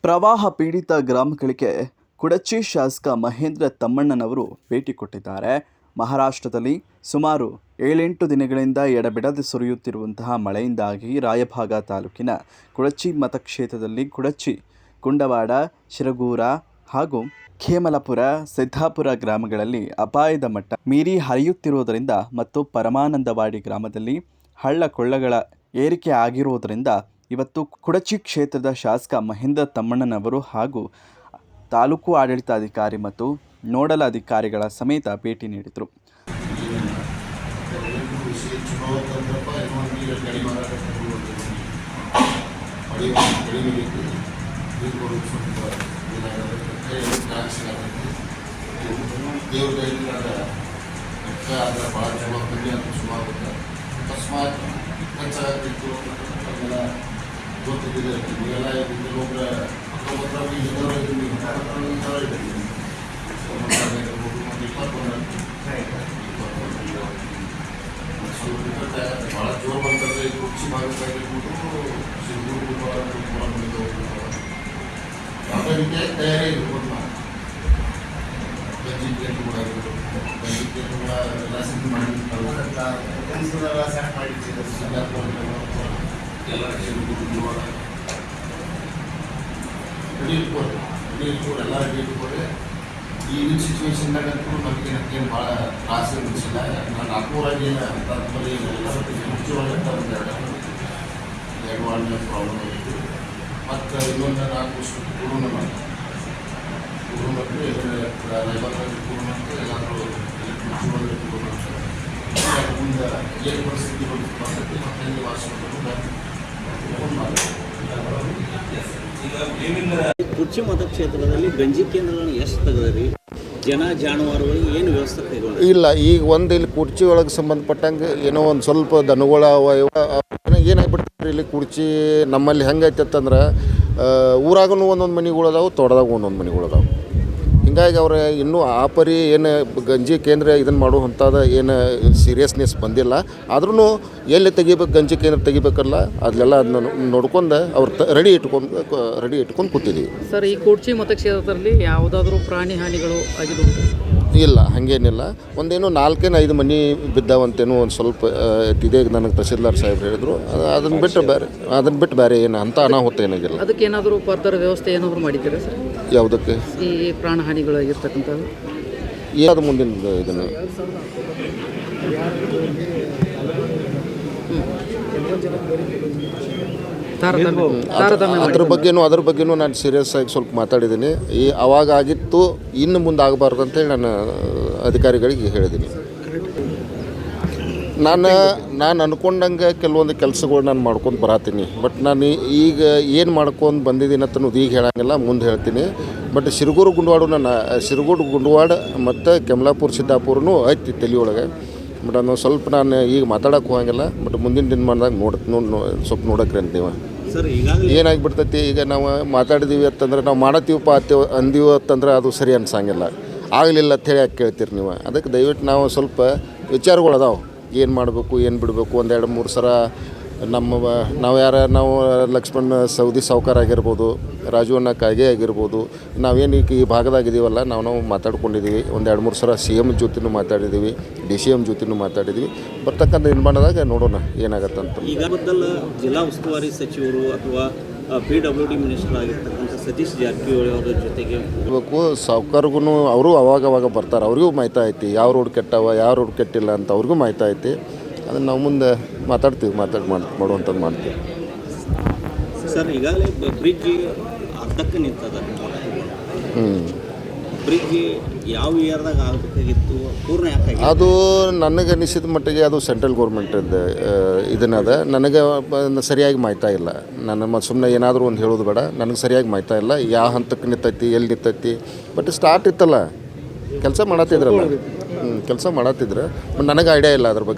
ಪ್ರವಾಹ ಪೀಡಿತ ಗ್ರಾಮಗಳಿಗೆ ಕುಡಚಿ ಶಾಸಕ ಮಹೇಂದ್ರ ತಮ್ಮಣ್ಣನವರು ಭೇಟಿ ಕೊಟ್ಟಿದ್ದಾರೆ. ಮಹಾರಾಷ್ಟ್ರದಲ್ಲಿ ಸುಮಾರು 7-8 ದಿನಗಳಿಂದ ಎಡಬಿಡದೆ ಸುರಿಯುತ್ತಿರುವಂತಹ ಮಳೆಯಿಂದಾಗಿ ರಾಯಭಾಗ ತಾಲೂಕಿನ ಕುಡಚಿ ಮತಕ್ಷೇತ್ರದಲ್ಲಿ ಕುಡಚಿ, ಕುಂಡವಾಡ, ಶಿರಗೂರ ಹಾಗೂ ಖೇಮಲಾಪುರ, ಸಿದ್ದಾಪುರ ಗ್ರಾಮಗಳಲ್ಲಿ ಅಪಾಯದ ಮಟ್ಟ ಮೀರಿ ಹರಿಯುತ್ತಿರುವುದರಿಂದ ಮತ್ತು ಪರಮಾನಂದವಾಡಿ ಗ್ರಾಮದಲ್ಲಿ ಹಳ್ಳ ಕೊಳ್ಳಗಳ ಏರಿಕೆ ಆಗಿರುವುದರಿಂದ ಇವತ್ತು ಕುಡಚಿ ಕ್ಷೇತ್ರದ ಶಾಸಕ ಮಹೇಂದ್ರ ತಮ್ಮಣ್ಣನವರು ಹಾಗೂ ತಾಲೂಕು ಆಡಳಿತಾಧಿಕಾರಿ ಮತ್ತು ನೋಡಲ್ ಅಧಿಕಾರಿಗಳ ಸಮೇತ ಭೇಟಿ ನೀಡಿದರು. ಗೊತ್ತಿದೆ ನೀವೆಲ್ಲ ಒಬ್ಬರ ಭಾಳ ಜೋರು ಬಂತಂದರೆ ಕುರ್ಚಿ ಭಾಗದಾಗಿರ್ಬೋದು, ಸಿಂಧೂರು ಅದಕ್ಕೆ ತಯಾರಿ ಇರ್ಬೋದು. ನಾವು ಗಂಜಿ ಕೇಂದ್ರಗಳು ಆಗಿರ್ಬೋದು, ಗಂಜಿ ಕೇಂದ್ರಗಳ ಎಲ್ಲ ಸಿದ್ಧ ಮಾಡಿರ್ತಾರೆ, ಎಲ್ಲ ರೆಡಿ ಇಟ್ಕೊಡ್ರಿ. ಈಗಿನ ಸಿಚುವೇಶನ್ದಾಗಂತೂ ನಮಗೇನು ಭಾಳ ತ್ರಾಸ ಅನಿಸಿಲ್ಲ. ನಾನು ನಾಲ್ಕೂರಾಗಿ ಮುಖ್ಯವಾಗಿ ಎರಡು ವಾರ್ಡ್ನ ಪ್ರಾಬ್ಲಮ್ ಆಗಿತ್ತು. ಮತ್ತು ಇನ್ನೊಂದು 4 ಕುರುನ ಮತ್ತು ರೈಬರ್ನಲ್ಲಿ ಕುರುನ ಅಂತ ಎಲ್ಲಾದರೂ ಮುಖ್ಯವಾಗಿ ಕುರುನ ಅಂತ ಮುಂದೆ ಏನು ಪರಿಸ್ಥಿತಿ ಬರ್ತೈತಿ ಮತ್ತು ಹೆಂಗೆ ವಾಸಿಸಬೇಕು ಕುರ್ಚಿ ಮತಕ್ಷೇತ್ರದಲ್ಲಿ ಗಂಜಿ ಕೇಂದ್ರಗಳನ್ನು ಎಷ್ಟು ತೆಗೆದ್ರಿ? ಜನ ಜಾನುವಾರುಗಳಿಗೆ ಏನು ವ್ಯವಸ್ಥೆ ಕೈಗೊಂಡು? ಇಲ್ಲ, ಈಗ ಇಲ್ಲಿ ಕುರ್ಚಿ ಒಳಗೆ ಸಂಬಂಧಪಟ್ಟಂಗೆ ಏನೋ ಒಂದು ಸ್ವಲ್ಪ ದನಗಳ ಏನಾಗ್ಬಿಡ್ತಾರೆ. ಇಲ್ಲಿ ಕುರ್ಚಿ ನಮ್ಮಲ್ಲಿ ಹೆಂಗೈತಂದ್ರೆ ಊರಾಗೂ ಒಂದೊಂದು ಮನೆಗಳದಾವು, ತೋಟದಾಗ ಒಂದೊಂದು ಮನೆಗಳದಾವು. ಹಿಂಗಾಗಿ ಅವ್ರು ಇನ್ನೂ ಆ ಪರಿ ಏನು ಗಂಜಿ ಕೇಂದ್ರ ಇದನ್ನು ಮಾಡುವಂಥದ್ದು ಏನು ಸೀರಿಯಸ್ನೆಸ್ ಬಂದಿಲ್ಲ. ಆದ್ರೂ ಎಲ್ಲಿ ತೆಗಿಬೇಕು ಗಂಜಿ ಕೇಂದ್ರ ತೆಗಿಬೇಕಲ್ಲ ಅದನ್ನೆಲ್ಲ ಅದನ್ನ ನೋಡ್ಕೊಂಡು ಅವ್ರು ರೆಡಿ ಇಟ್ಕೊಂಡು ಕೂತಿದ್ದೀವಿ. ಸರ್, ಈ ಕುರ್ಚಿ ಮತಕ್ಷೇತ್ರದಲ್ಲಿ ಯಾವುದಾದ್ರೂ ಪ್ರಾಣಿ ಹಾನಿಗಳು ಆಗಿದ್ದು? ಇಲ್ಲ, ಹಾಗೇನಿಲ್ಲ. ಒಂದೇನು 4-5 ಮನೆ ಬಿದ್ದಾವಂತೇನೋ ಒಂದು ಸ್ವಲ್ಪ ಇದೇ ನನಗೆ ತಹಸೀಲ್ದಾರ್ ಸಾಹೇಬ್ರು ಹೇಳಿದ್ರು. ಅದನ್ನು ಬಿಟ್ಟು ಬೇರೆ ಏನು ಅಂತ ಅನಾಹುತ ಏನಾಗಿಲ್ಲ. ಅದಕ್ಕೆ ಏನಾದರೂ ಫರ್ದರ್ ವ್ಯವಸ್ಥೆ ಏನಾದರೂ ಮಾಡಿದ್ದೀರಾ ಸರ್? ಯಾವುದಕ್ಕೆ? ಈ ಪ್ರಾಣ ಹಾನಿಗಳಾಗಿರ್ತಕ್ಕಂಥದ್ದು ಯಾವುದು ಮುಂದಿನ ಇದನ್ನು ಅದ್ರ ಬಗ್ಗೆನೂ ನಾನು ಸೀರಿಯಸ್ ಆಗಿ ಸ್ವಲ್ಪ ಮಾತಾಡಿದ್ದೀನಿ. ಅವಾಗ ಆಗಿತ್ತು, ಇನ್ನು ಮುಂದೆ ಆಗಬಾರ್ದು ಅಂತೇಳಿ ನಾನು ಅಧಿಕಾರಿಗಳಿಗೆ ಹೇಳಿದ್ದೀನಿ. ನಾನು ಅಂದ್ಕೊಂಡಂಗೆ ಕೆಲವೊಂದು ಕೆಲಸಗಳು ನಾನು ಮಾಡ್ಕೊಂಡು ಬರತ್ತೀನಿ. ಬಟ್ ನಾನು ಈಗ ಏನು ಮಾಡ್ಕೊಂಡು ಬಂದಿದ್ದೀನಿ ಅಂತ ಈಗ ಹೇಳಂಗಿಲ್ಲ, ಮುಂದೆ ಹೇಳ್ತೀನಿ. ಬಟ್ ಶಿರಗೂರು ಗುಂಡವಾಡ ಮತ್ತು ಕೆಮಲಾಪುರ ಸಿದ್ದಾಪುರನೂ ಐತಿ ತಲೆಯೊಳಗೆ. ಬಟ್ ಅದನ್ನು ಸ್ವಲ್ಪ ನಾನು ಈಗ ಮಾತಾಡೋಕೆ ಹೋಗಂಗಿಲ್ಲ. ಬಟ್ ಮುಂದಿನ ದಿನಮಾನದಾಗ ಸ್ವಲ್ಪ ನೋಡಕ್ರಿ ಅಂತ ನೀವು ಏನಾಗಿಬಿಡ್ತೈತಿ. ಈಗ ನಾವು ಮಾತಾಡಿದೀವಿ ಅಂತಂದ್ರೆ ನಾವು ಮಾಡತ್ತೀವಪ್ಪ ಅಂದೀವಿ ಅಂತಂದ್ರೆ ಅದು ಸರಿ ಅನ್ಸಂಗಿಲ್ಲ. ಆಗಲಿಲ್ಲ ಅಂಥೇಳಿ ಯಾಕೆ ಕೇಳ್ತೀರಿ ನೀವು? ಅದಕ್ಕೆ ದಯವಿಟ್ಟು ನಾವು ಸ್ವಲ್ಪ ವಿಚಾರಗಳು ಅದಾವೆ, ಏನು ಮಾಡಬೇಕು ಏನು ಬಿಡಬೇಕು. 1-2-3 ಸಲ ನಾವು ಲಕ್ಷ್ಮಣ್ ಸೌದಿ ಸಾವ್ಕಾರ ಆಗಿರ್ಬೋದು, ರಾಜವಣ್ಣ ಕಾಗೆ ಆಗಿರ್ಬೋದು, ನಾವೇನು ಈ ಭಾಗದಾಗಿದ್ದೀವಲ್ಲ ನಾವು ಮಾತಾಡ್ಕೊಂಡಿದ್ದೀವಿ. 1-2-3 ಸಲ CM ಜೊತೆನೂ ಮಾತಾಡಿದ್ದೀವಿ, DCM ಜೊತೆನೂ ಮಾತಾಡಿದ್ದೀವಿ. ಬರ್ತಕ್ಕಂಥ ನಿರ್ಮಾಣದಾಗ ನೋಡೋಣ ಏನಾಗತ್ತಂತ. ಈಗ ಜಿಲ್ಲಾ ಉಸ್ತುವಾರಿ ಸಚಿವರು ಅಥವಾ PWD ಮಿನಿಸ್ಟರ್ ಆಗಿರ್ತಕ್ಕಂಥ ಸತೀಶ್ ಜಾರಕಿಹೊಳಿ ಅವರ ಜೊತೆಗೆ ಬೇಕು. ಸಾವ್ಕಾರ್ಗೂ ಅವರು ಅವಾಗವಾಗ ಬರ್ತಾರೆ, ಅವ್ರಿಗೂ ಮಾಹಿತಿ ಐತಿ ಯಾವ ರೋಡ್ ಕೆಟ್ಟವ ಯಾವ ರೋಡ್ ಕೆಟ್ಟಿಲ್ಲ ಅಂತ ಅವ್ರಿಗೂ ಮಾಹಿತಿ ಐತಿ. ಅದನ್ನು ನಾವು ಮುಂದೆ ಮಾಡುವಂಥದ್ದು ಮಾಡ್ತೀವಿ. ಸರ್, ಈಗಾಗಲೇ ಬ್ರಿಡ್ಜ್ ಅರ್ಧಕ್ಕೆ ನಿಂತದ. ಬ್ರಿಡ್ಜ್ ಯಾವ ಇಯರ್ದಾಗ ಆಗಬೇಕಾಗಿತ್ತು, ಪೂರ್ಣ ಯಾಕೆ? ಅದು ನನಗೆ ಅನಿಸಿದ ಮಟ್ಟಿಗೆ ಅದು ಸೆಂಟ್ರಲ್ ಗೌರ್ಮೆಂಟಿಂದ ಇದನ್ನದ. ನನಗೆ ಸರಿಯಾಗಿ ಮಾಹಿತಿ ಇಲ್ಲ. ನನ್ನ ಸುಮ್ಮನೆ ಏನಾದರೂ ಒಂದು ಹೇಳೋದು ಬೇಡ. ನನಗೆ ಸರಿಯಾಗಿ ಮಾಹಿತಿ ಇಲ್ಲ ಯಾವ ಹಂತಕ್ಕೆ ನಿಂತೈತಿ, ಎಲ್ಲಿ ನಿಂತೈತಿ. ಬಟ್ ಸ್ಟಾರ್ಟ್ ಇತ್ತಲ್ಲ, ಕೆಲಸ ಮಾಡತ್ತಿದ್ರಲ್ಲ, ಬಟ್ ನನಗೆ ಐಡಿಯಾ ಇಲ್ಲ ಅದ್ರ ಬಗ್ಗೆ.